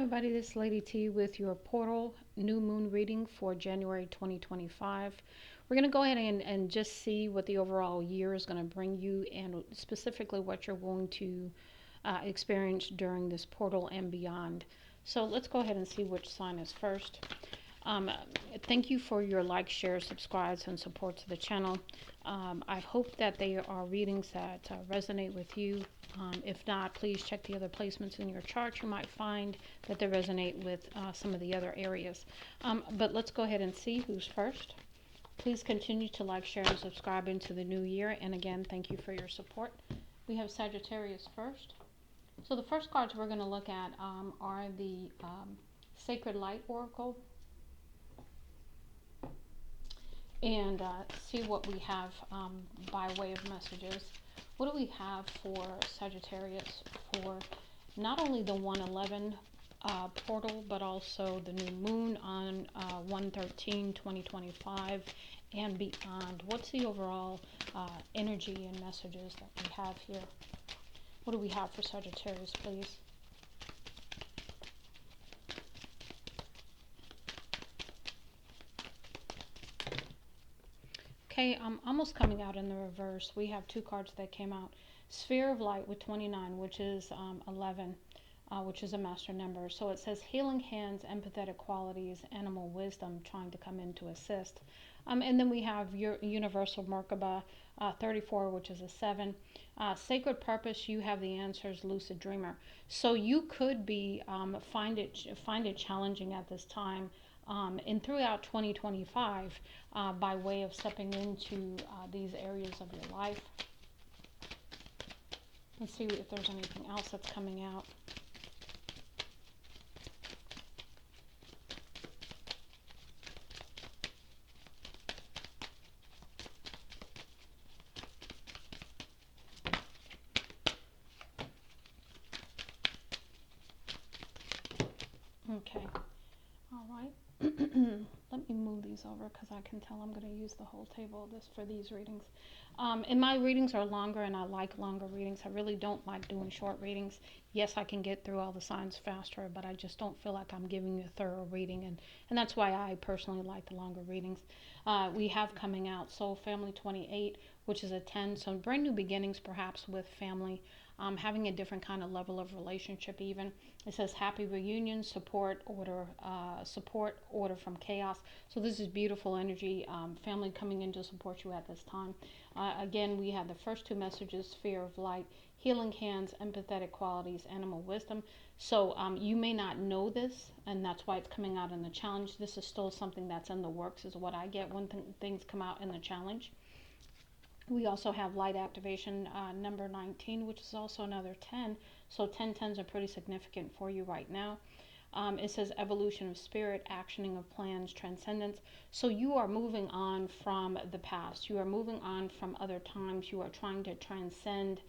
everybody, this is Lady T with your portal new moon reading for January 2025. We're going to go ahead and just see what the overall year is going to bring you and specifically what you're going to experience during this portal and beyond. So let's go ahead and see which sign is first. Um, Thank you for your likes, shares, subscribes, and support to the channel. I hope that they are readings that resonate with you. If not, please check the other placements in your chart. You might find that they resonate with some of the other areas. But let's go ahead and see who's first. Please continue to like, share, and subscribe into the new year. And again, thank you for your support. We have Sagittarius first. So the first cards we're going to look at are the Sacred Light Oracle, and see what we have by way of messages. What do we have for Sagittarius for not only the 111 portal, but also the new moon on 1/13/2025 and beyond? What's the overall energy and messages that we have here? What do we have for Sagittarius, please? Okay, I'm almost coming out in the reverse. We have two cards that came out. Sphere of Light with 29, which is 11, which is a master number. So it says healing hands, empathetic qualities, animal wisdom trying to come in to assist. And then we have your Universal Merkaba 34, which is a 7. Sacred Purpose, you have the answers, Lucid Dreamer. So you could be find it challenging at this time. And throughout 2025, by way of stepping into these areas of your life. Let's see if there's anything else that's coming out. Okay. All right. Let me move these over because I can tell I'm going to use the whole table for these readings. And my readings are longer, and I like longer readings. I really don't like doing short readings. Yes, I can get through all the signs faster, but I just don't feel like I'm giving you a thorough reading, and that's why I personally like the longer readings. We have coming out Soul Family 28, which is a 10, so brand new beginnings perhaps with family. Having a different kind of level of relationship even. It says happy reunion, support order from chaos. So this is beautiful energy, family coming in to support you at this time. Again, we have the first two messages, Sphere of Light, healing hands, empathetic qualities, animal wisdom. So you may not know this, and that's why it's coming out in the challenge. This is still something that's in the works is what I get when things come out in the challenge. We also have light activation number 19, which is also another 10. So 10/10s are pretty significant for you right now. It says evolution of spirit, actioning of plans, transcendence. So you are moving on from the past. You are moving on from other times. You are trying to transcend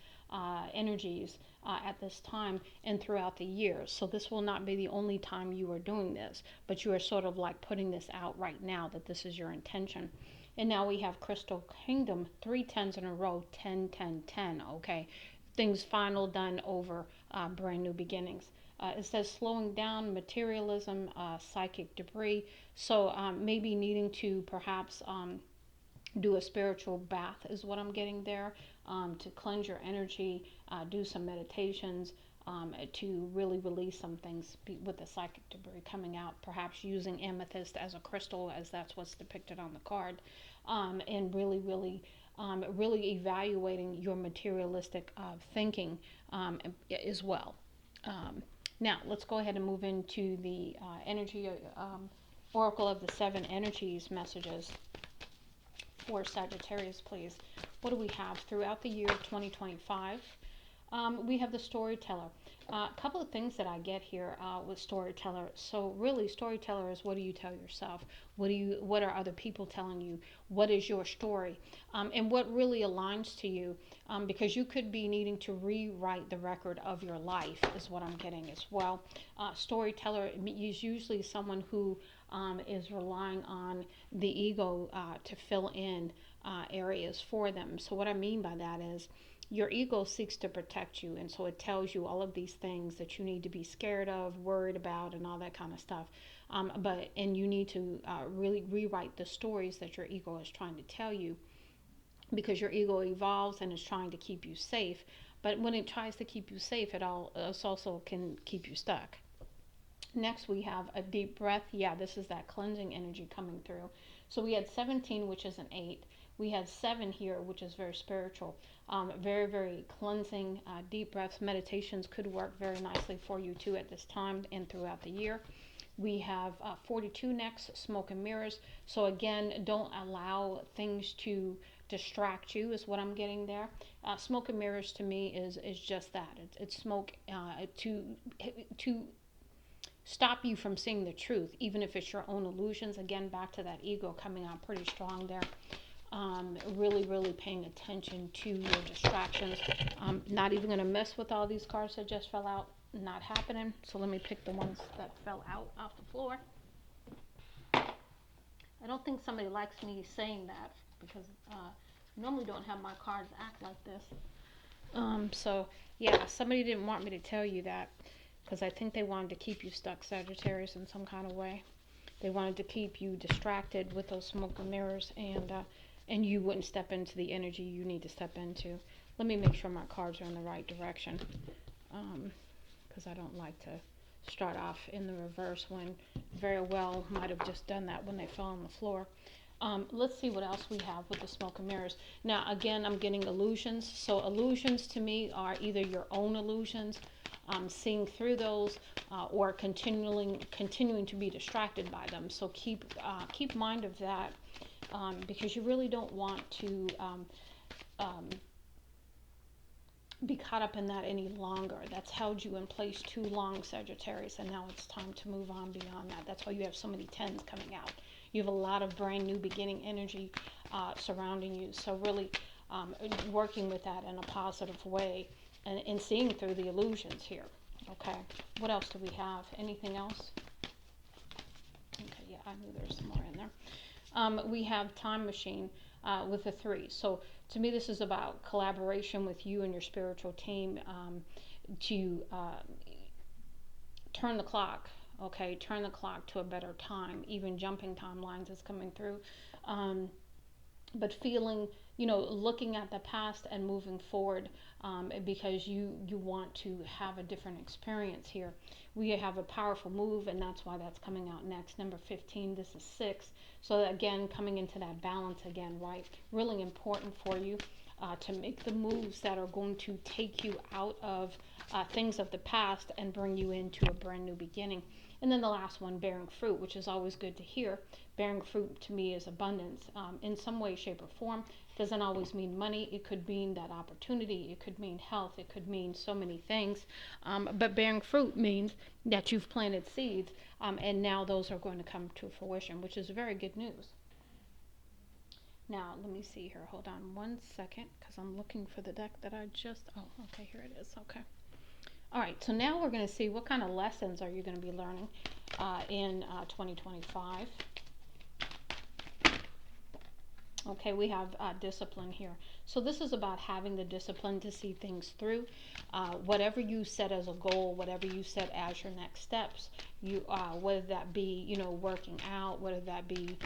energies at this time and throughout the years. So this will not be the only time you are doing this, but you are sort of like putting this out right now that this is your intention. And now we have Crystal Kingdom, 3 10s in a row, 10, 10, 10, okay? Things final, done, over, brand new beginnings. It says slowing down, materialism, psychic debris. So maybe needing to perhaps do a spiritual bath is what I'm getting there, to cleanse your energy, do some meditations, to really release some things with the psychic debris coming out, perhaps using amethyst as a crystal, as that's what's depicted on the card, and really evaluating your materialistic thinking as well. Now, let's go ahead and move into the energy oracle of the 7 energies messages for Sagittarius, please. What do we have throughout the year 2025? We have the storyteller. A couple of things that I get here with storyteller. So really, storyteller is, what do you tell yourself? What are other people telling you? What is your story? And what really aligns to you? Because you could be needing to rewrite the record of your life is what I'm getting as well. Storyteller is usually someone who is relying on the ego to fill in areas for them. So what I mean by that is, Your ego seeks to protect you, and so it tells you all of these things that you need to be scared of, worried about, and all that kind of stuff. And you need to really rewrite the stories that your ego is trying to tell you, because your ego evolves and is trying to keep you safe. But when it tries to keep you safe, it also can keep you stuck. Next, we have a deep breath. Yeah, this is that cleansing energy coming through. So we had 17, which is an 8. We had 7 here, which is very spiritual. Very, very cleansing. Deep breaths, meditations could work very nicely for you too at this time and throughout the year. We have 42 next, smoke and mirrors. So again, don't allow things to distract you, is what I'm getting there. Smoke and mirrors to me is just that. It's smoke to stop you from seeing the truth, even if it's your own illusions. Again, back to that ego coming out pretty strong there. Really, really paying attention to your distractions. Not even going to mess with all these cards that just fell out. Not happening. So let me pick the ones that fell out off the floor. I don't think somebody likes me saying that, because I normally don't have my cards act like this. So yeah, somebody didn't want me to tell you that, because I think they wanted to keep you stuck, Sagittarius, in some kind of way. They wanted to keep you distracted with those smoke and mirrors, and you wouldn't step into the energy you need to step into. Let me make sure my cards are in the right direction, because I don't like to start off in the reverse when very well might have just done that when they fell on the floor. Let's see what else we have with the smoke and mirrors. Now, again, I'm getting illusions. So illusions to me are either your own illusions, seeing through those, or continuing to be distracted by them. So keep mind of that, because you really don't want to be caught up in that any longer. That's held you in place too long, Sagittarius, and now it's time to move on beyond that. That's why you have so many 10s coming out. You have a lot of brand new beginning energy surrounding you. So really working with that in a positive way, and seeing through the illusions here. Okay, what else do we have? Anything else? Okay, yeah, I knew there was some more in there. We have time machine with a 3. So to me, this is about collaboration with you and your spiritual team, to turn the clock. Okay, turn the clock to a better time. Even jumping timelines is coming through. But feeling, looking at the past and moving forward, because you want to have a different experience here. We have a powerful move, and that's why that's coming out next. Number 15, this is 6. So again, coming into that balance again, right? Really important for you to make the moves that are going to take you out of things of the past and bring you into a brand new beginning. And then the last one, bearing fruit, which is always good to hear. Bearing fruit to me is abundance, in some way, shape, or form. Doesn't always mean money. It could mean that opportunity. It could mean health. It could mean so many things. But bearing fruit means that you've planted seeds, and now those are going to come to fruition, which is very good news. Now, let me see here. Hold on one second, because I'm looking for the deck that I just... Oh, okay, here it is. Okay. All right, so now we're going to see what kind of lessons are you going to be learning in 2025. Okay, we have discipline here. So this is about having the discipline to see things through. Whatever you set as a goal, whatever you set as your next steps, whether that be, working out, whether that be,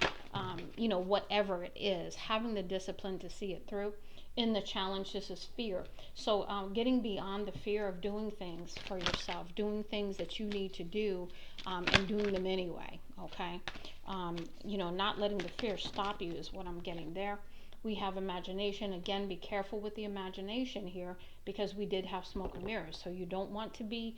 whatever it is, having the discipline to see it through. In the challenge, this is fear. So getting beyond the fear of doing things for yourself, doing things that you need to do, and doing them anyway, okay? Not letting the fear stop you is what I'm getting there. We have imagination. Again, be careful with the imagination here, because we did have smoke and mirrors. So you don't want to be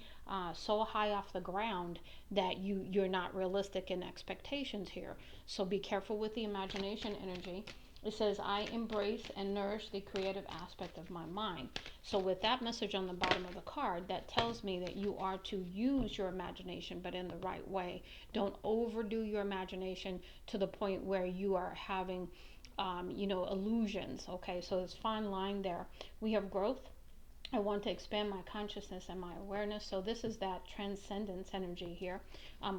so high off the ground that you're not realistic in expectations here. So be careful with the imagination energy. It says, I embrace and nourish the creative aspect of my mind. So with that message on the bottom of the card, that tells me that you are to use your imagination, but in the right way. Don't overdo your imagination to the point where you are having, illusions. Okay, so there's a fine line there. We have growth. I want to expand my consciousness and my awareness. So this is that transcendence energy here,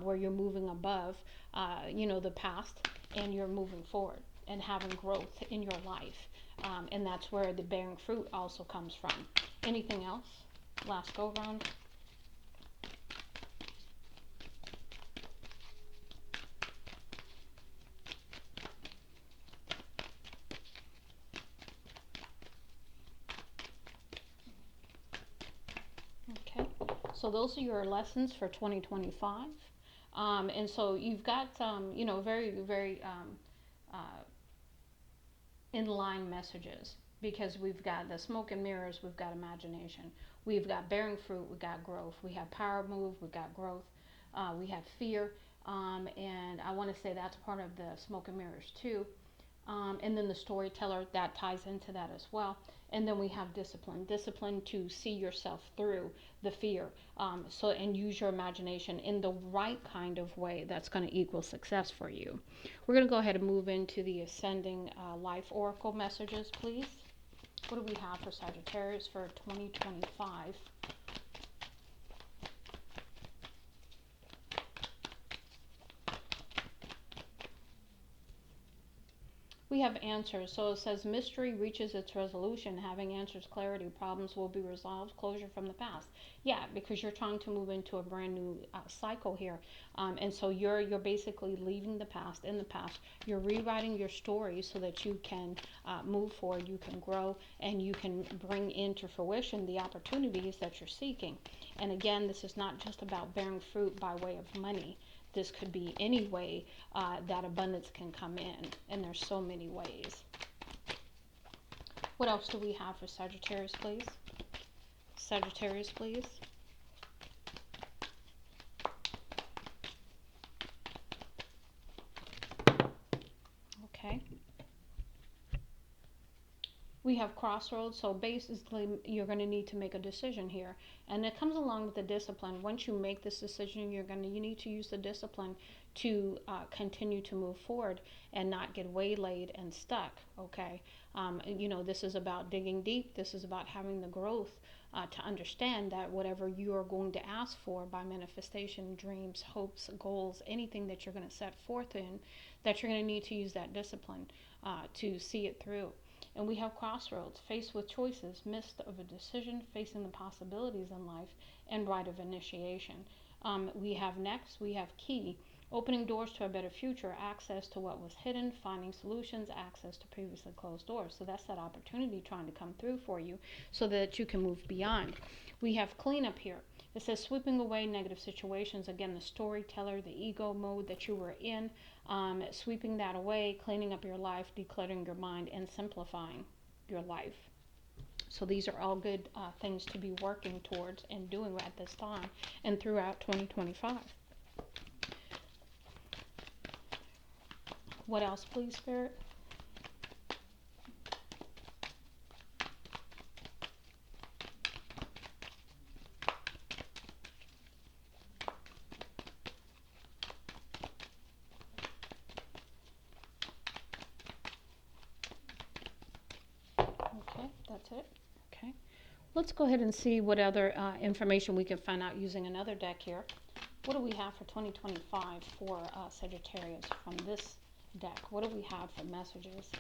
where you're moving above, the past, and you're moving forward and having growth in your life. And that's where the bearing fruit also comes from. Anything else? Last go round. Okay, so those are your lessons for 2025. And so you've got, very, very uh, in line messages, because we've got the smoke and mirrors, we've got imagination, we've got bearing fruit, we've got growth, we have power move, we've got growth, we have fear, and I want to say that's part of the smoke and mirrors too. And then the storyteller, that ties into that as well. And then we have discipline to see yourself through the fear, and use your imagination in the right kind of way that's going to equal success for you. We're going to go ahead and move into the ascending life oracle messages, please. What do we have for Sagittarius for 2025? We have answers. So it says mystery reaches its resolution. Having answers, clarity, problems will be resolved, closure from the past. Yeah, because you're trying to move into a brand new cycle here. And so you're basically leaving the past in the past. You're rewriting your story so that you can move forward, you can grow, and you can bring into fruition the opportunities that you're seeking. And again, this is not just about bearing fruit by way of money. This could be any way that abundance can come in, and there's so many ways. What else do we have for Sagittarius, please? Sagittarius, please. Okay. We have crossroads, so basically you're going to need to make a decision here, and it comes along with the discipline. Once you make this decision, you need to use the discipline to continue to move forward and not get waylaid and stuck. Okay, this is about digging deep. This is about having the growth to understand that whatever you are going to ask for by manifestation, dreams, hopes, goals, anything that you're going to set forth in, that you're going to need to use that discipline to see it through. And we have crossroads, faced with choices, midst of a decision, facing the possibilities in life, and right of initiation. We have key, opening doors to a better future, access to what was hidden, finding solutions, access to previously closed doors. So that's that opportunity trying to come through for you so that you can move beyond. We have cleanup here. It says sweeping away negative situations. Again, the storyteller, the ego mode that you were in, sweeping that away, cleaning up your life, decluttering your mind, and simplifying your life. So these are all good things to be working towards and doing at this time and throughout 2025. What else, please, Spirit? Okay, that's it. Okay. Let's go ahead and see what other information we can find out using another deck here. What do we have for 2025 for Sagittarius from this deck? What do we have for messages?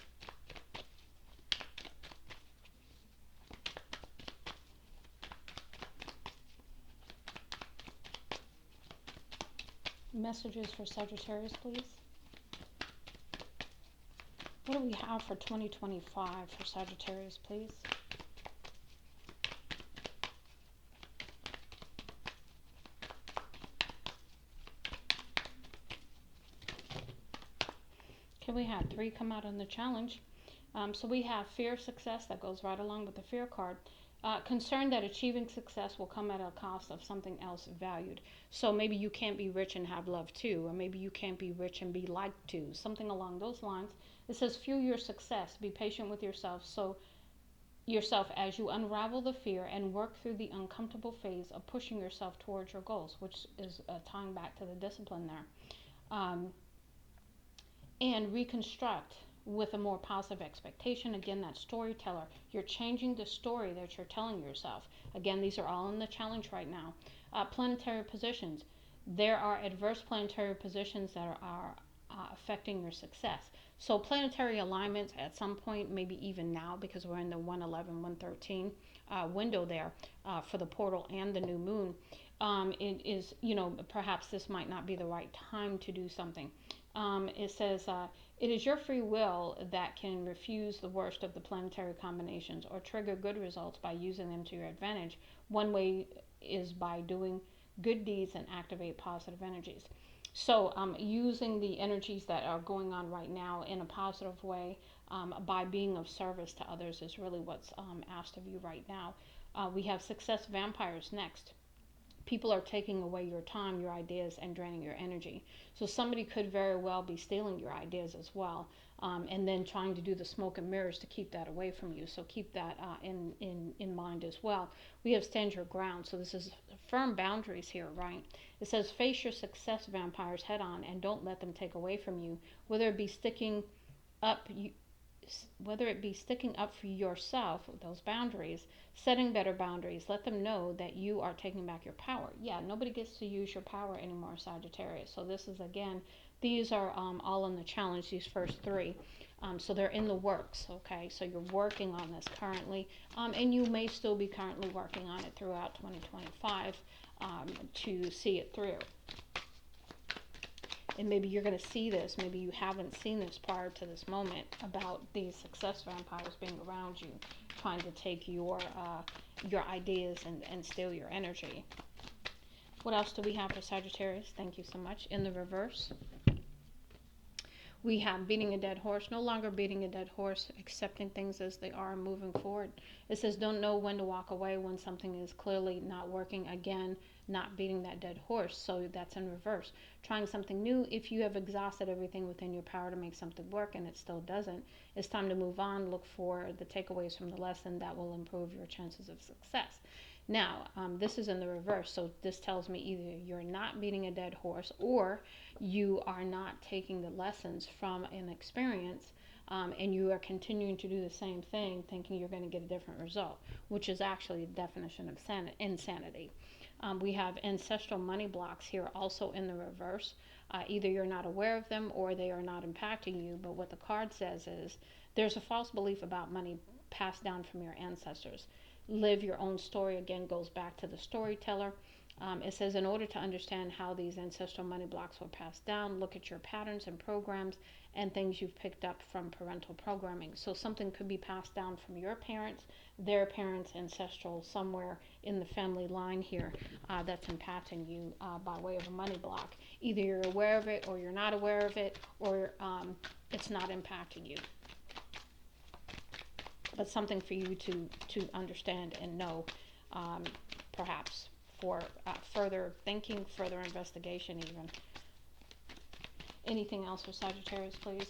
Messages for Sagittarius, please. What do we have for 2025 for Sagittarius, please? Okay, we had 3 come out on the challenge. So we have fear of success, that goes right along with the fear card. Concern that achieving success will come at a cost of something else valued. So maybe you can't be rich and have love too, or maybe you can't be rich and be liked too, something along those lines. It says fuel your success, be patient with yourself, as you unravel the fear and work through the uncomfortable phase of pushing yourself towards your goals, which is tying back to the discipline there. And reconstruct with a more positive expectation. Again, that storyteller. You're changing the story that you're telling yourself. Again, these are all in the challenge right now. Planetary positions. There are adverse planetary positions that are affecting your success. So planetary alignments at some point, maybe even now, because we're in the 111, 113 window there for the portal and the new moon. It is, perhaps this might not be the right time to do something. It says, it is your free will that can refuse the worst of the planetary combinations or trigger good results by using them to your advantage. One way is by doing good deeds and activate positive energies. So, using the energies that are going on right now in a positive way by being of service to others is really what's asked of you right now. We have success vampires next. People are taking away your time, your ideas, and draining your energy. So somebody could very well be stealing your ideas as well, and then trying to do the smoke and mirrors to keep that away from you. So keep that in mind as well. We have stand your ground. So this is firm boundaries here, right? It says face your success vampires head on and don't let them take away from you, whether it be up you, whether it be sticking up for yourself, those boundaries, setting better boundaries, let them know that you are taking back your power. Yeah, nobody gets to use your power anymore, Sagittarius. So this is, again, these are all in the challenge, these first three. So they're in the works, okay? So you're working on this currently, and you may still be currently working on it throughout 2025 to see it through. And maybe you're going to see this, maybe you haven't seen this prior to this moment, about these success vampires being around you, trying to take your ideas and steal your energy. What else do we have for Sagittarius? Thank you so much. In the reverse, we have beating a dead horse, no longer beating a dead horse, accepting things as they are, moving forward. It says don't know when to walk away when something is clearly not working. Again, not beating that dead horse. So that's in reverse. Trying something new. If you have exhausted everything within your power to make something work and it still doesn't, it's time to move on. Look for the takeaways from the lesson that will improve your chances of success. Now, this is in the reverse, so this tells me either you're not beating a dead horse or you are not taking the lessons from an experience, and you are continuing to do the same thing thinking you're going to get a different result, which is actually the definition of insanity. We have ancestral money blocks here also in the reverse. Either you're not aware of them or they are not impacting you, but what the card says is there's a false belief about money passed down from your ancestors. Live your own story, again, goes back to the storyteller. It says in order to understand how these ancestral money blocks were passed down, look at your patterns and programs and things you've picked up from parental programming. So something could be passed down from your parents, their parents, ancestral, somewhere in the family line here that's impacting you by way of a money block. Either you're aware of it or you're not aware of it, or it's not impacting you. But something for you to understand and know, perhaps for further thinking, further investigation even. Anything else for Sagittarius, please?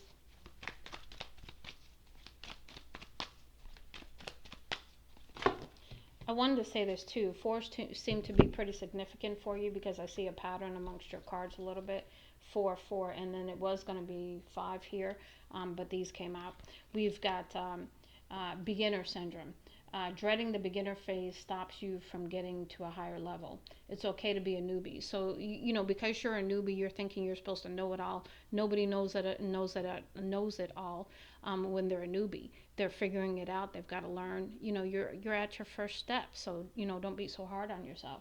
I wanted to say this too. Fours seem to be pretty significant for you because I see a pattern amongst your cards a little bit. 4, 4, and then it was going to be 5 here, but these came out. We've got beginner syndrome. Dreading the beginner phase stops you from getting to a higher level. It's okay to be a newbie. So because you're a newbie, you're thinking you're supposed to know it all. Nobody knows it all when they're a newbie. They're figuring it out. They've got to learn. You're at your first step. So don't be so hard on yourself.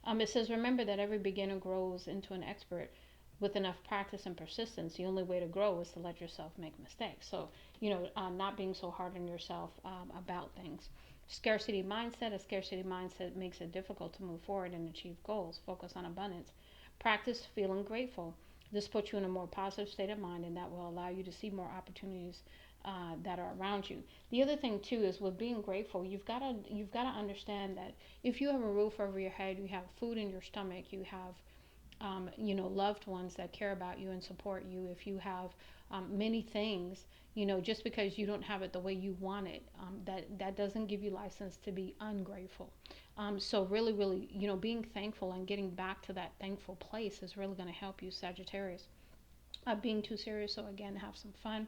It says remember that every beginner grows into an expert with enough practice and persistence. The only way to grow is to let yourself make mistakes. So not being so hard on yourself about things. Scarcity mindset. A scarcity mindset makes it difficult to move forward and achieve goals. Focus on abundance. Practice feeling grateful. This puts you in a more positive state of mind, and that will allow you to see more opportunities that are around you. The other thing too is with being grateful, you've got to understand that if you have a roof over your head, you have food in your stomach, you have loved ones that care about you and support you. If you have many things, just because you don't have it the way you want it, that doesn't give you license to be ungrateful. So really, really, being thankful and getting back to that thankful place is really going to help you, Sagittarius. Being too serious, so again, have some fun.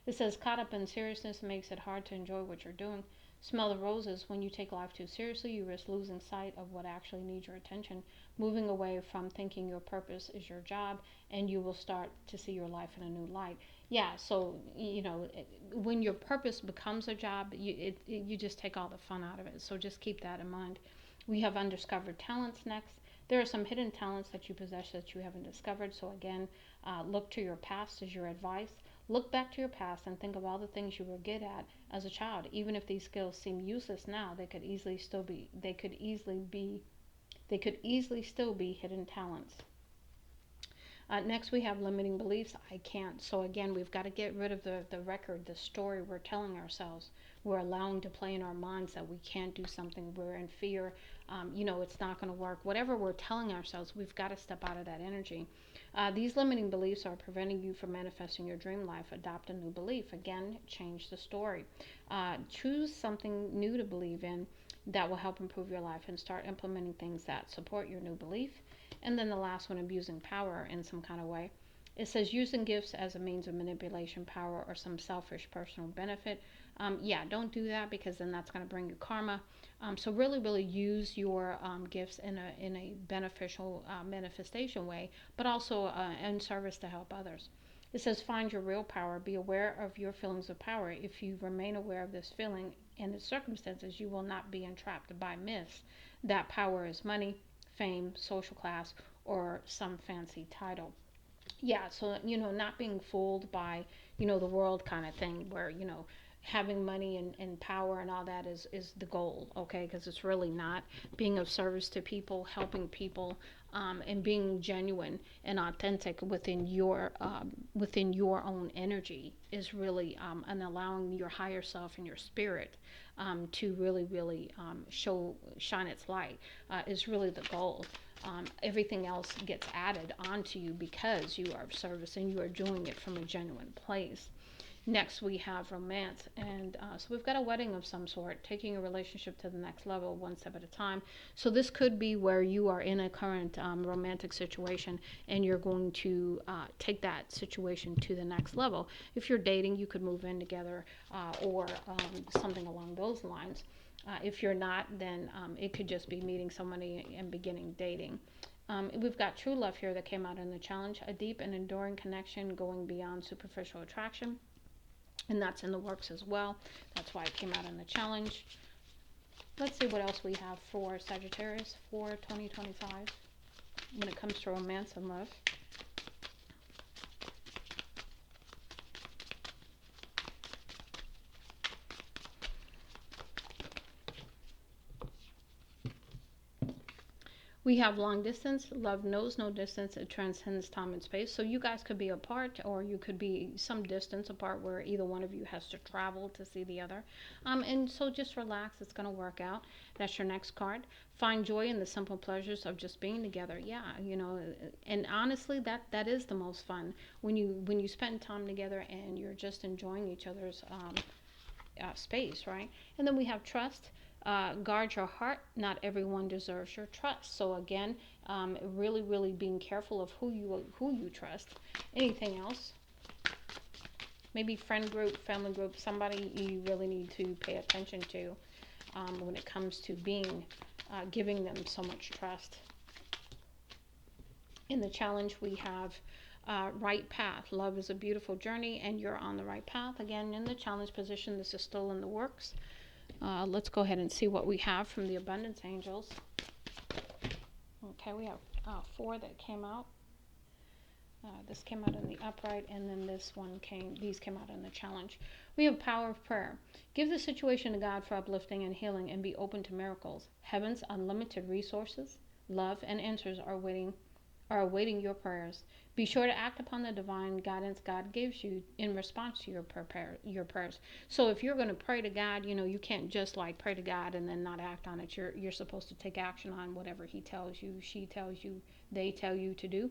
It says caught up in seriousness makes it hard to enjoy what you're doing. Smell the roses. When you take life too seriously, you risk losing sight of what actually needs your attention, moving away from thinking your purpose is your job, and you will start to see your life in a new light. Yeah, so, when your purpose becomes a job, you just take all the fun out of it. So just keep that in mind. We have undiscovered talents next. There are some hidden talents that you possess that you haven't discovered. So again, look to your past as your advice. Look back to your past and think of all the things you were good at as a child. Even if these skills seem useless now, they could easily still be hidden talents. Next, we have limiting beliefs. I can't. So again, we've got to get rid of the record, the story we're telling ourselves. We're allowing to play in our minds that we can't do something. We're in fear. It's not going to work. Whatever we're telling ourselves, we've got to step out of that energy. These limiting beliefs are preventing you from manifesting your dream life. Adopt a new belief. Again, change the story. Choose something new to believe in that will help improve your life, and start implementing things that support your new belief. And then the last one, abusing power in some kind of way. It says using gifts as a means of manipulation, power, or some selfish personal benefit. Yeah, don't do that, because then that's going to bring you karma. So really, really use your gifts in a beneficial manifestation way, but also in service to help others. It says find your real power. Be aware of your feelings of power. If you remain aware of this feeling and its circumstances, you will not be entrapped by myths that power is money, fame, social class, or some fancy title. Yeah, so not being fooled by the world kind of thing, where having money and power and all that is the goal, okay? Because it's really not. Being of service to people, helping people, and being genuine and authentic within your own energy is really, and allowing your higher self and your spirit to really, really shine its light, is really the goal. Everything else gets added onto you because you are of service and you are doing it from a genuine place. Next, we have romance, and so we've got a wedding of some sort, taking a relationship to the next level, one step at a time. So this could be where you are in a current romantic situation, and you're going to take that situation to the next level. If you're dating, you could move in together, or something along those lines. If you're not, then it could just be meeting somebody and beginning dating. We've got true love here that came out in the challenge, a deep and enduring connection going beyond superficial attraction. And that's in the works as well. That's why it came out in the challenge. Let's see what else we have for Sagittarius for 2025 when it comes to romance and love. We have long distance. Love knows no distance. It transcends time and space. So you guys could be apart, or you could be some distance apart where either one of you has to travel to see the other. And so just relax. It's going to work out. That's your next card. Find joy in the simple pleasures of just being together. Yeah, and honestly, that is the most fun when you spend time together and you're just enjoying each other's space, right? And then we have trust. Guard your heart. Not everyone deserves your trust. So again, really, really being careful of who you trust. Anything else? Maybe friend group, family group, somebody you really need to pay attention to when it comes to giving them so much trust. In the challenge, we have right path. Love is a beautiful journey, and you're on the right path. Again, in the challenge position, this is still in the works. Let's go ahead and see what we have from the abundance angels. Okay, we have 4 that came out. This came out in the upright, and then these came out in the challenge. We have power of prayer. Give the situation to God for uplifting and healing, and be open to miracles. Heaven's unlimited resources, love, and answers are awaiting your prayers. Be sure to act upon the divine guidance God gives you in response to your prayers. So if you're going to pray to God, you can't just like pray to God and then not act on it. You're supposed to take action on whatever he tells you, she tells you, they tell you to do.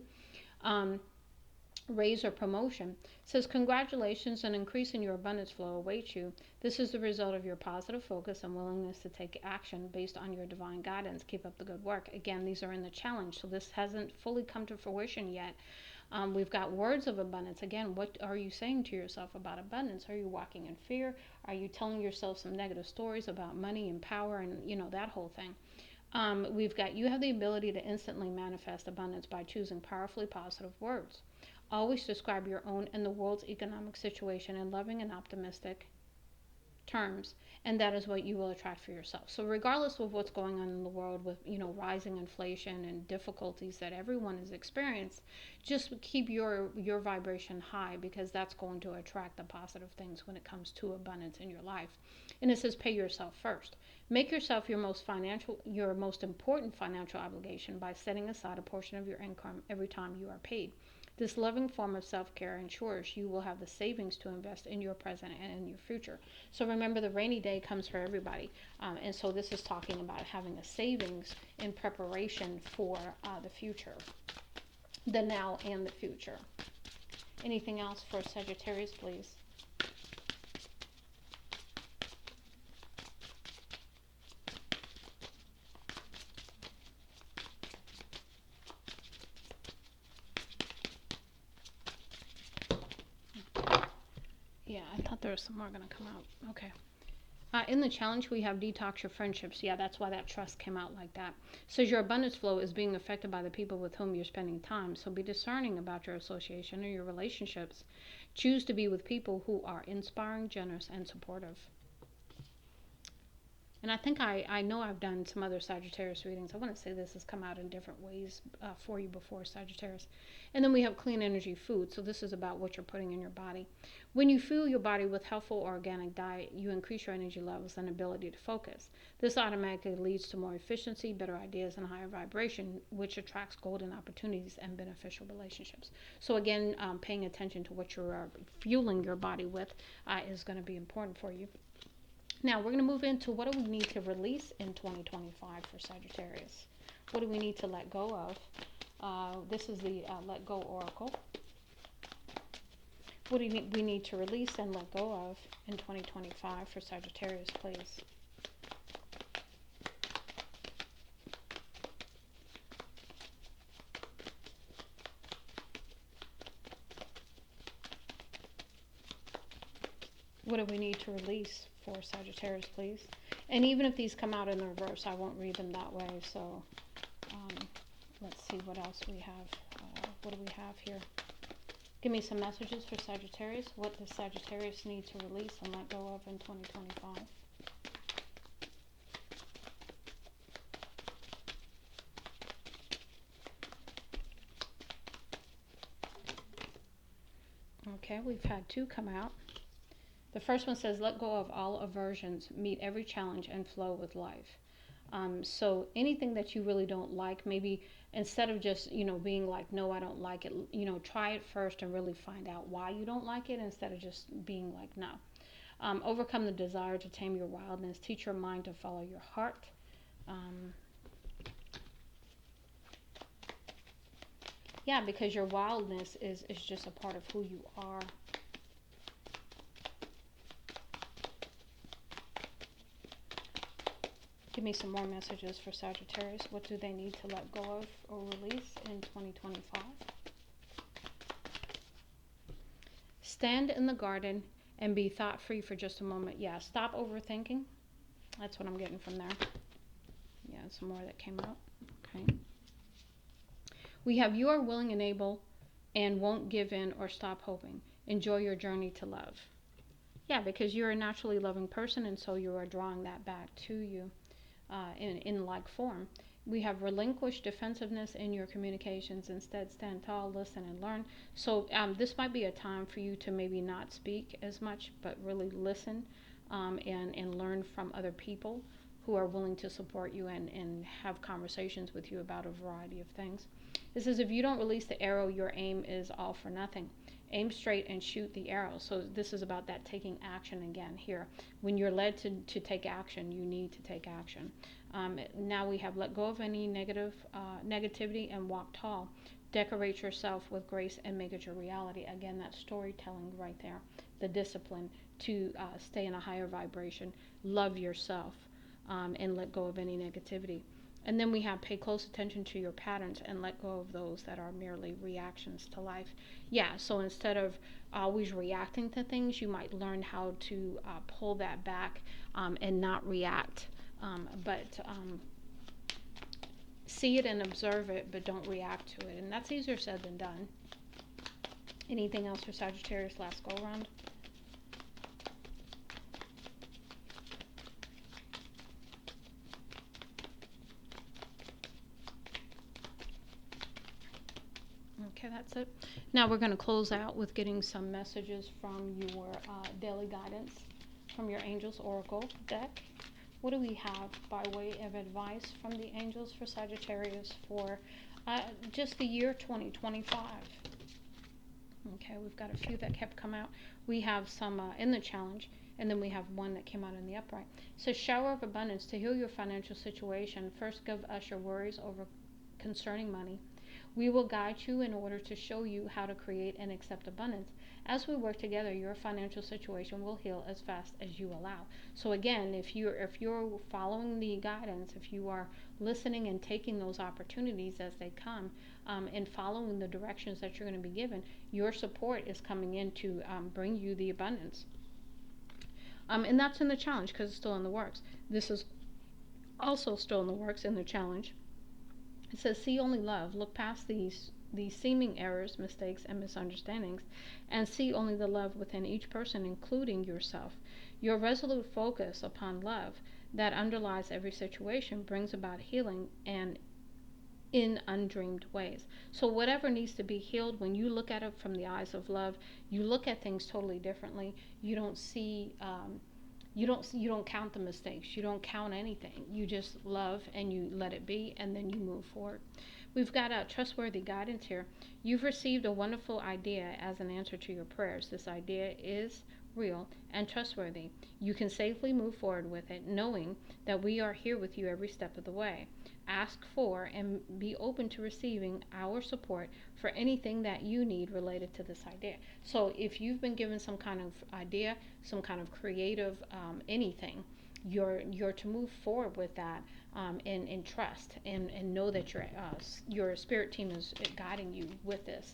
raise or promotion. It says congratulations, an increase in your abundance flow awaits you. This is the result of your positive focus and willingness to take action based on your divine guidance. Keep up the good work. Again, these are in the challenge, so this hasn't fully come to fruition yet. We've got words of abundance. Again, what are you saying to yourself about abundance? Are you walking in fear? Are you telling yourself some negative stories about money and power and, that whole thing? We've got you have the ability to instantly manifest abundance by choosing powerfully positive words. Always describe your own and the world's economic situation in loving and optimistic terms, and that is what you will attract for yourself. So regardless of what's going on in the world with rising inflation and difficulties that everyone has experienced, just keep your vibration high, because that's going to attract the positive things when it comes to abundance in your life. And it says pay yourself first. Make yourself your most important financial obligation by setting aside a portion of your income every time you are paid. This loving form of self-care ensures you will have the savings to invest in your present and in your future. So remember, the rainy day comes for everybody. And so this is talking about having a savings in preparation for the future, the now and the future. Anything else for Sagittarius, please? Yeah, I thought there was some more going to come out. Okay. In the challenge, we have detox your friendships. Yeah, that's why that trust came out like that. It says your abundance flow is being affected by the people with whom you're spending time. So be discerning about your association or your relationships. Choose to be with people who are inspiring, generous, and supportive. And I think I know I've done some other Sagittarius readings. I want to say this has come out in different ways for you before, Sagittarius. And then we have clean energy food. So this is about what you're putting in your body. When you fuel your body with healthful organic diet, you increase your energy levels and ability to focus. This automatically leads to more efficiency, better ideas, and higher vibration, which attracts golden opportunities and beneficial relationships. So again, paying attention to what you're fueling your body with is going to be important for you. Now, we're going to move into what do we need to release in 2025 for Sagittarius. What do we need to let go of? This is the Let Go Oracle. What do we need to release and let go of in 2025 for Sagittarius, please? What do we need to release for Sagittarius, please? And even if these come out in the reverse, I won't read them that way. So let's see what else we have. What do we have here? Give me some messages for Sagittarius. What does Sagittarius need to release and let go of in 2025? Okay, we've had two come out. The first one says, let go of all aversions, meet every challenge, and flow with life. So anything that you really don't like, maybe instead of just, being like, no, I don't like it, try it first and really find out why you don't like it instead of just being like, no. Overcome the desire to tame your wildness. Teach your mind to follow your heart. Yeah, because your wildness is just a part of who you are. Give me some more messages for Sagittarius. What do they need to let go of or release in 2025? Stand in the garden and be thought-free for just a moment. Yeah, stop overthinking. That's what I'm getting from there. Yeah, some more that came out. Okay. We have you are willing and able and won't give in or stop hoping. Enjoy your journey to love. Yeah, because you're a naturally loving person, and so you are drawing that back to you. In like form. We have relinquish defensiveness in your communications. Instead, stand tall, listen, and learn. So this might be a time for you to maybe not speak as much, but really listen and learn from other people who are willing to support you and have conversations with you about a variety of things. It says, if you don't release the arrow, your aim is all for nothing. Aim straight and shoot the arrow. So this is about that taking action again here. When you're led to take action, you need to take action. Now we have let go of any negativity and walk tall. Decorate yourself with grace and make it your reality. Again, that's storytelling right there. The discipline to stay in a higher vibration, love yourself, and let go of any negativity. And then we have pay close attention to your patterns and let go of those that are merely reactions to life. Yeah, so instead of always reacting to things, you might learn how to pull that back and not react, but see it and observe it, but don't react to it. And that's easier said than done. Anything else for Sagittarius last go around? Okay, that's it. Now we're going to close out with getting some messages from your daily guidance from your Angels Oracle deck. What do we have by way of advice from the angels for Sagittarius for just the year 2025? Okay, we've got a few that kept come out. We have some in the challenge, and then we have one that came out in the upright. So shower of abundance to heal your financial situation. First, give us your worries over concerning money. We will guide you in order to show you how to create and accept abundance. As we work together, your financial situation will heal as fast as you allow. So again, if you're following the guidance, if you are listening and taking those opportunities as they come, and following the directions that you're going to be given, your support is coming in to bring you the abundance. And that's in the challenge because it's still in the works. This is also still in the works in the challenge. It says, see only love. Look past these seeming errors, mistakes, and misunderstandings, and see only the love within each person, including yourself. Your resolute focus upon love that underlies every situation brings about healing and in undreamed ways. So whatever needs to be healed, when you look at it from the eyes of love, you look at things totally differently. You don't see you don't count the mistakes. You don't count anything. You just love and you let it be, and then you move forward. We've got a trustworthy guidance here. You've received a wonderful idea as an answer to your prayers. This idea is real and trustworthy. You can safely move forward with it, knowing that we are here with you every step of the way. Ask for and be open to receiving our support for anything that you need related to this idea. So if you've been given some kind of idea, some kind of creative anything, you're to move forward with that in trust and know that your spirit team is guiding you with this,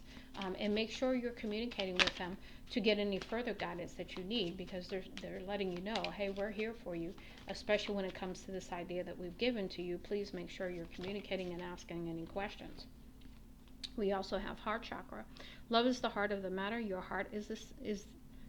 and make sure you're communicating with them to get any further guidance that you need, because they're letting you know, hey, we're here for you, especially when it comes to this idea that we've given to you. Please make sure you're communicating and asking any questions. We also have heart chakra. Love is the heart of the matter. Your heart is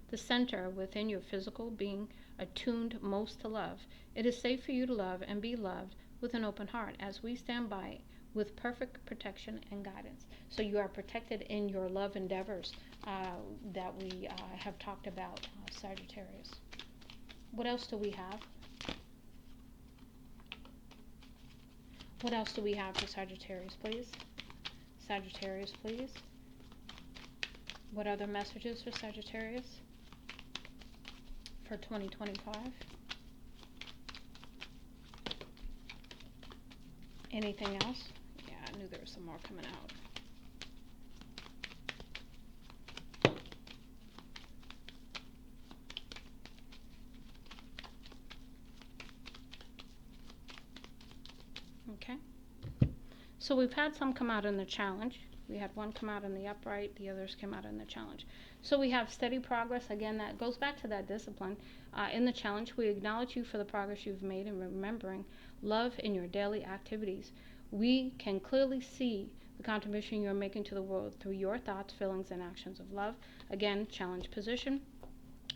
the center within your physical being, attuned most to love. It is safe for you to love and be loved with an open heart as we stand by with perfect protection and guidance. So you are protected in your love endeavors that we have talked about, Sagittarius. What else do we have? What else do we have for Sagittarius, please? Sagittarius, please. What other messages for Sagittarius for 2025? Anything else? Yeah, I knew there was some more coming out. Okay. So we've had some come out in the challenge. We had one come out in the upright, the others came out in the challenge. So we have steady progress. Again, that goes back to that discipline. In the challenge, we acknowledge you for the progress you've made in remembering love in your daily activities. We can clearly see the contribution you're making to the world through your thoughts, feelings, and actions of love. Again, challenge position.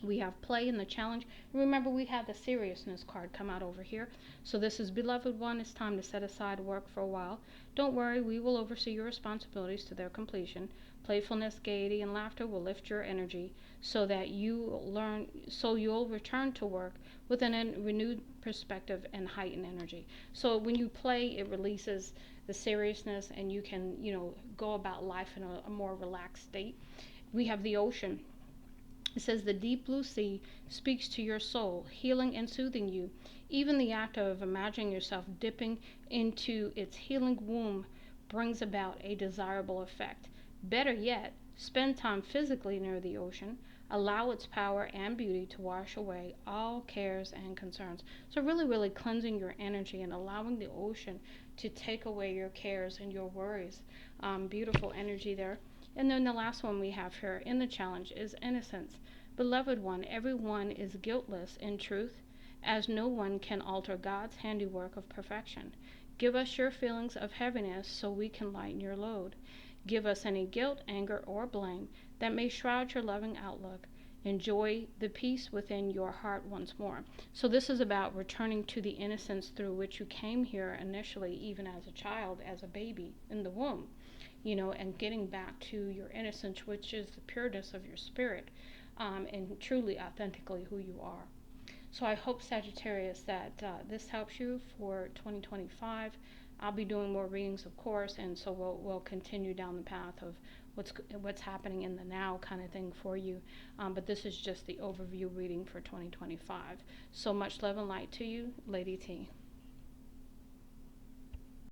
We have play in the challenge. Remember, we had the seriousness card come out over here. So this is, beloved one, it's time to set aside work for a while. Don't worry, we will oversee your responsibilities to their completion. Playfulness, gaiety, and laughter will lift your energy so that you'll return to work with a renewed perspective and heightened energy. So when you play, it releases the seriousness, and you can, go about life in a more relaxed state. We have the ocean. It says the deep blue sea speaks to your soul, healing and soothing you. Even the act of imagining yourself dipping into its healing womb brings about a desirable effect. Better yet, spend time physically near the ocean. Allow its power and beauty to wash away all cares and concerns. So, really, really cleansing your energy and allowing the ocean to take away your cares and your worries. Beautiful energy there. And then the last one we have here in the challenge is innocence. Beloved one, everyone is guiltless in truth, as no one can alter God's handiwork of perfection. Give us your feelings of heaviness so we can lighten your load. Give us any guilt, anger, or blame that may shroud your loving outlook. Enjoy the peace within your heart once more. So this is about returning to the innocence through which you came here initially, even as a child, as a baby in the womb, and getting back to your innocence, which is the pureness of your spirit, and truly, authentically who you are. So I hope, Sagittarius, that this helps you for 2025. I'll be doing more readings, of course, and so we'll continue down the path of what's happening in the now kind of thing for you. But this is just the overview reading for 2025. So much love and light to you, Lady T.